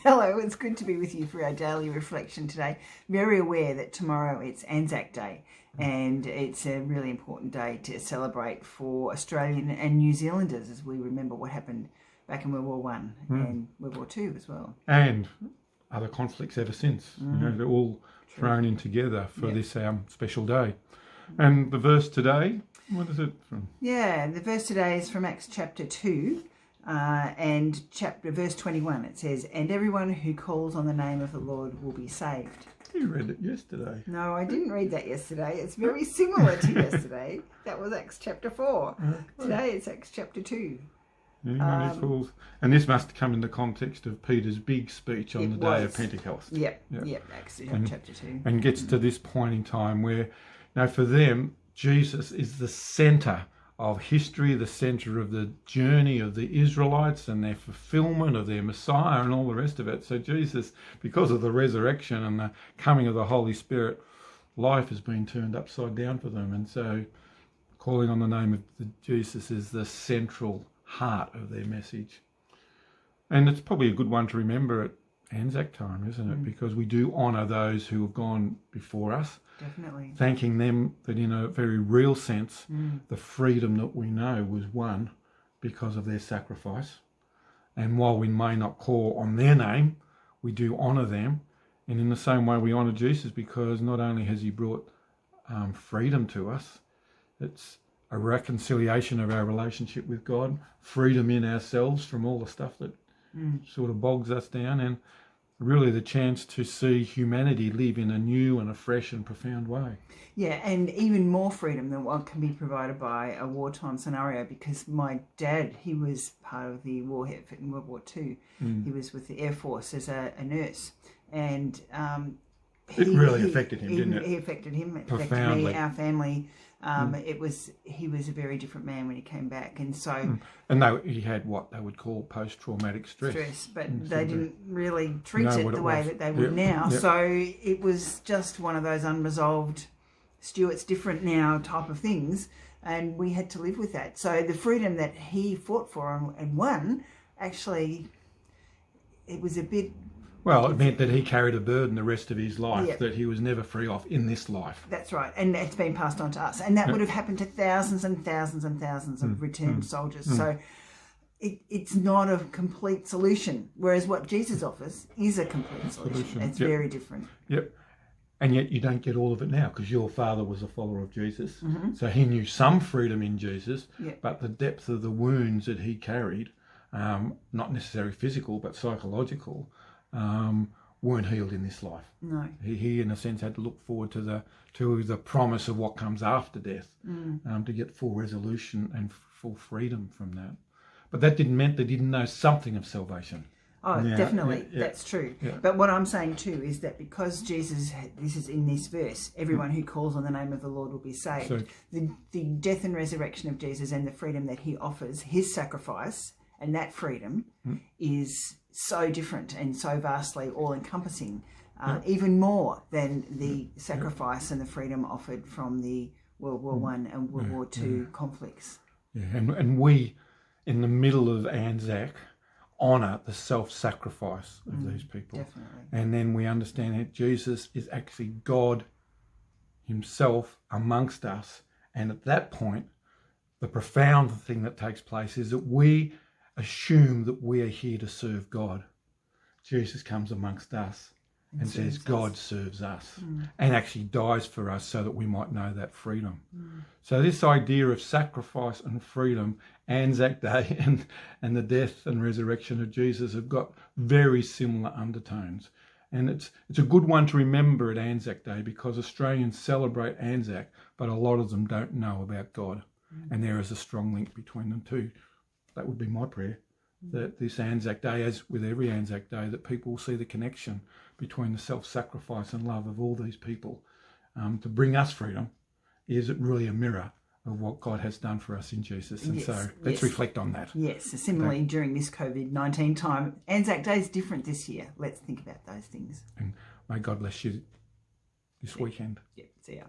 Hello, it's good to be with you for our daily reflection today. Very aware that tomorrow it's Anzac Day, and it's a really important day to celebrate for Australian and New Zealanders as we remember what happened back in World War One and World War Two as well. And other conflicts ever since. You know, they're all thrown in together for this special day. And the verse today, what is it from? Yeah, the verse today is from Acts chapter 2. And verse 21, it says, "And everyone who calls on the name of the Lord will be saved." You read it yesterday. No, I didn't read that yesterday. It's very similar to yesterday. That was Acts chapter 4. Today it's Acts chapter 2. Yeah, and this must come in the context of Peter's big speech on the day of Pentecost. Yep, Acts chapter 2. And gets to this point in time where, now for them, Jesus is the centre of history, the centre of the journey of the Israelites and their fulfilment of their Messiah and all the rest of it. So Jesus, because of the resurrection and the coming of the Holy Spirit, life has been turned upside down for them. And so calling on the name of Jesus is the central heart of their message. And it's probably a good one to remember at Anzac time, isn't it? Because we do honour those who have gone before us. Definitely. Thanking them that in a very real sense, the freedom that we know was won because of their sacrifice. And while we may not call on their name, we do honour them. And in the same way we honour Jesus, because not only has he brought freedom to us, it's a reconciliation of our relationship with God, freedom in ourselves from all the stuff that sort of bogs us down, and really the chance to see humanity live in a new and a fresh and profound way. Yeah, and even more freedom than what can be provided by a wartime scenario, because my dad, he was part of the warhead in World War II. He was with the Air Force as a nurse, and it really affected him, didn't it? It affected him, it profoundly. affected me, our family. He was a very different man when he came back, and so and he had what they would call post-traumatic stress, but they didn't really treat it the way that they would now. Yep. So it was just one of those unresolved Stuart's different now type of things, and we had to live with that. So the freedom that he fought for and won, actually, it was a bit. Well, it meant that he carried a burden the rest of his life that he was never free of in this life. That's right. And it's been passed on to us. And that would have happened to thousands and thousands and thousands of returned soldiers. So it's not a complete solution. Whereas what Jesus offers is a complete solution. It's very different. Yep. And yet you don't get all of it now, because your father was a follower of Jesus. So he knew some freedom in Jesus, but the depth of the wounds that he carried, not necessarily physical, but psychological, weren't healed in this life. No. He in a sense had to look forward to the promise of what comes after death, to get full resolution and full freedom from that. But that didn't mean that he didn't know something of salvation. Oh, definitely. That's true. Yeah. But what I'm saying too is that because Jesus, this is in this verse, everyone who calls on the name of the Lord will be saved. So, the death and resurrection of Jesus and the freedom that he offers, his sacrifice, and that freedom is so different and so vastly all-encompassing, even more than the sacrifice and the freedom offered from the World War I and World War II conflicts. Yeah, and we, in the middle of Anzac, honour the self-sacrifice of these people. Definitely. And then we understand that Jesus is actually God himself amongst us. And at that point, the profound thing that takes place is that we assume that we are here to serve God. Jesus comes amongst us and says God serves us and actually dies for us so that we might know that freedom. So this idea of sacrifice and freedom, Anzac Day and the death and resurrection of Jesus have got very similar undertones. And it's a good one to remember at Anzac Day, because Australians celebrate Anzac, but a lot of them don't know about God. And there is a strong link between them too. That would be my prayer, that this Anzac Day, as with every Anzac Day, that people will see the connection between the self-sacrifice and love of all these people to bring us freedom. Is it really a mirror of what God has done for us in Jesus? And so let's reflect on that. Yes, similarly during this COVID-19 time, Anzac Day is different this year. Let's think about those things. And may God bless you this weekend. Yeah, see ya.